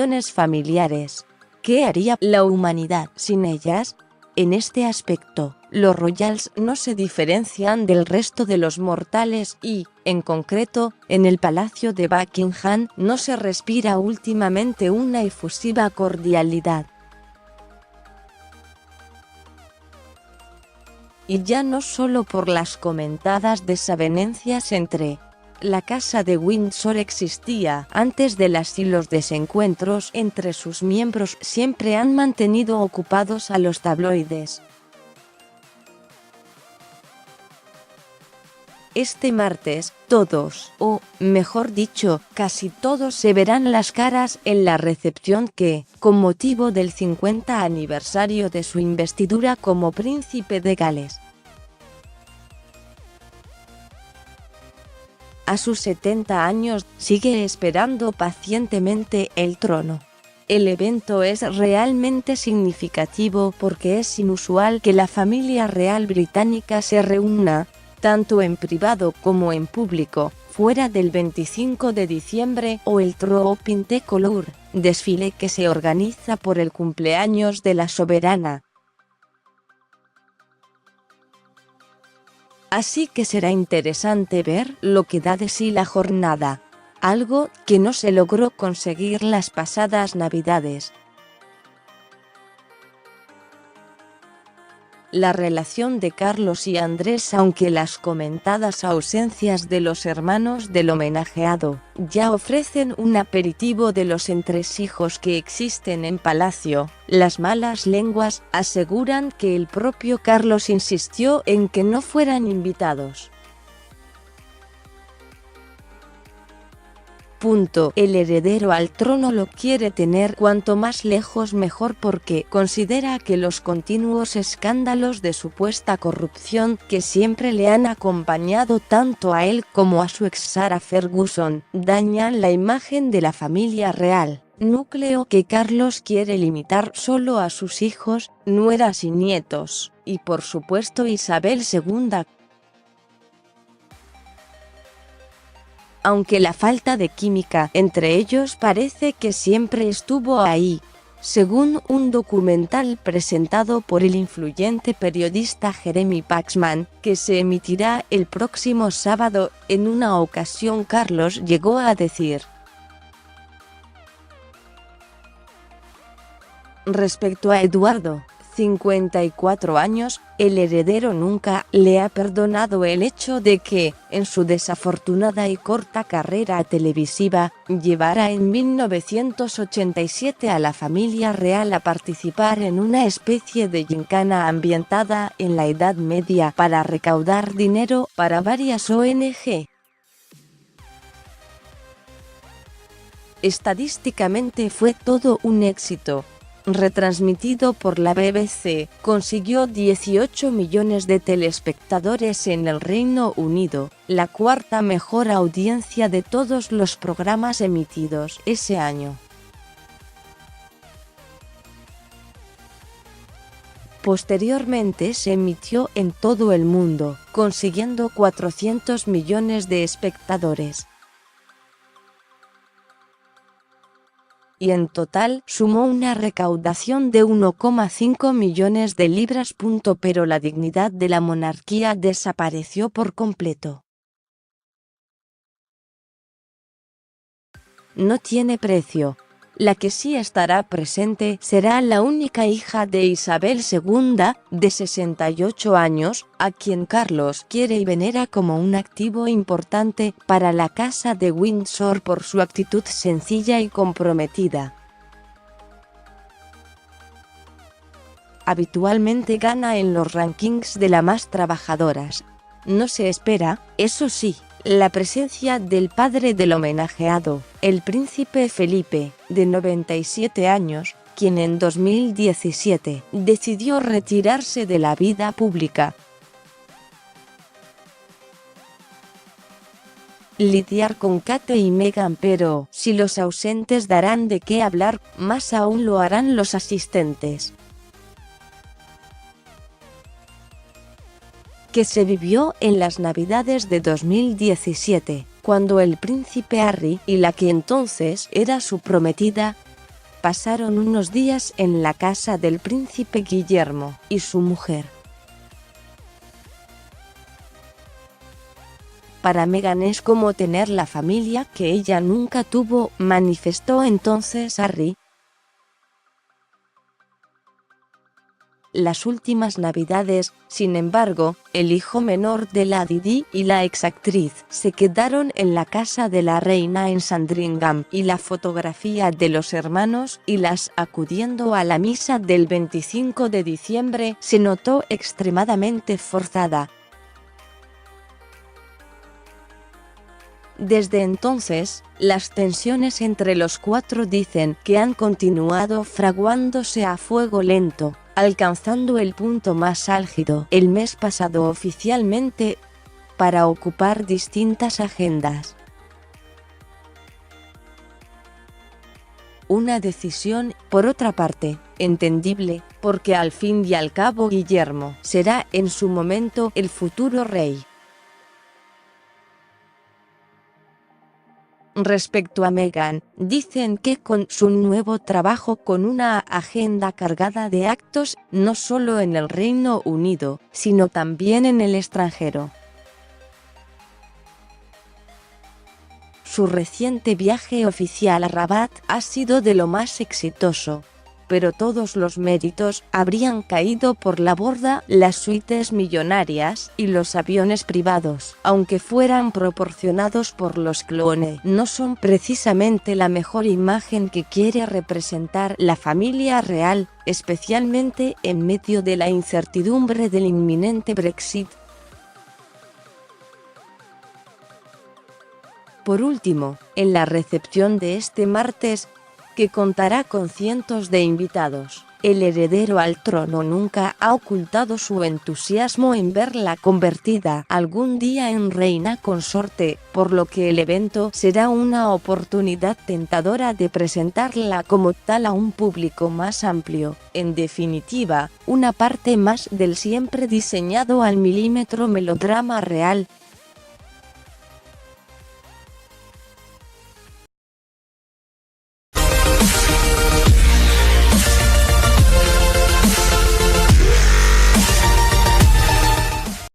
reuniones familiares. ¿Qué haría la humanidad sin ellas? En este aspecto, los royals no se diferencian del resto de los mortales y, en concreto, en el Palacio de Buckingham no se respira últimamente una efusiva cordialidad. Y ya no solo por las comentadas desavenencias entre la casa de Windsor existía antes de las y los desencuentros entre sus miembros siempre han mantenido ocupados a los tabloides. Este martes, todos, o mejor dicho, casi todos se verán las caras en la recepción que, con motivo del 50 aniversario de su investidura como príncipe de Gales, a sus 70 años, sigue esperando pacientemente el trono. El evento es realmente significativo porque es inusual que la familia real británica se reúna, tanto en privado como en público, fuera del 25 de diciembre o el Trooping de Colour, desfile que se organiza por el cumpleaños de la soberana. Así que será interesante ver lo que da de sí la jornada, algo que no se logró conseguir las pasadas Navidades. La relación de Carlos y Andrés, aunque las comentadas ausencias de los hermanos del homenajeado ya ofrecen un aperitivo de los entresijos que existen en Palacio, las malas lenguas aseguran que el propio Carlos insistió en que no fueran invitados. El heredero al trono lo quiere tener cuanto más lejos mejor porque considera que los continuos escándalos de supuesta corrupción que siempre le han acompañado tanto a él como a su ex Sarah Ferguson dañan la imagen de la familia real, núcleo que Carlos quiere limitar solo a sus hijos, nueras y nietos, y por supuesto Isabel II. Aunque la falta de química entre ellos parece que siempre estuvo ahí, según un documental presentado por el influyente periodista Jeremy Paxman, que se emitirá el próximo sábado. En una ocasión Carlos llegó a decir: respecto a Eduardo, 54 años, el heredero nunca le ha perdonado el hecho de que, en su desafortunada y corta carrera televisiva, llevara en 1987 a la familia real a participar en una especie de gincana ambientada en la Edad Media para recaudar dinero para varias ONG. Estadísticamente fue todo un éxito. Retransmitido por la BBC, consiguió 18 millones de telespectadores en el Reino Unido, la cuarta mejor audiencia de todos los programas emitidos ese año. Posteriormente se emitió en todo el mundo, consiguiendo 400 millones de espectadores. Y en total sumó una recaudación de 1,5 millones de libras. Pero la dignidad de la monarquía desapareció por completo. No tiene precio. La que sí estará presente será la única hija de Isabel II, de 68 años, a quien Carlos quiere y venera como un activo importante para la casa de Windsor por su actitud sencilla y comprometida. Habitualmente gana en los rankings de las más trabajadoras. No se espera, eso sí, la presencia del padre del homenajeado, el príncipe Felipe, de 97 años, quien en 2017 decidió retirarse de la vida pública. Lidiar con Kate y Meghan, pero si los ausentes darán de qué hablar, más aún lo harán los asistentes. Que se vivió en las Navidades de 2017, cuando el príncipe Harry y la que entonces era su prometida, pasaron unos días en la casa del príncipe Guillermo y su mujer. Para Meghan es como tener la familia que ella nunca tuvo, manifestó entonces Harry. Las últimas navidades, sin embargo, el hijo menor de la Didi y la exactriz se quedaron en la casa de la reina en Sandringham, y la fotografía de los hermanos y las acudiendo a la misa del 25 de diciembre se notó extremadamente forzada. Desde entonces, las tensiones entre los cuatro dicen que han continuado fraguándose a fuego lento, alcanzando el punto más álgido el mes pasado oficialmente, para ocupar distintas agendas. Una decisión, por otra parte, entendible, porque al fin y al cabo Guillermo será en su momento el futuro rey. Respecto a Meghan, dicen que con su nuevo trabajo, con una agenda cargada de actos, no solo en el Reino Unido, sino también en el extranjero. Su reciente viaje oficial a Rabat ha sido de lo más exitoso, pero todos los méritos habrían caído por la borda. Las suites millonarias y los aviones privados, aunque fueran proporcionados por los clones, no son precisamente la mejor imagen que quiere representar la familia real, especialmente en medio de la incertidumbre del inminente Brexit. Por último, en la recepción de este martes, que contará con cientos de invitados, el heredero al trono nunca ha ocultado su entusiasmo en verla convertida algún día en reina consorte, por lo que el evento será una oportunidad tentadora de presentarla como tal a un público más amplio. En definitiva, una parte más del siempre diseñado al milímetro melodrama real,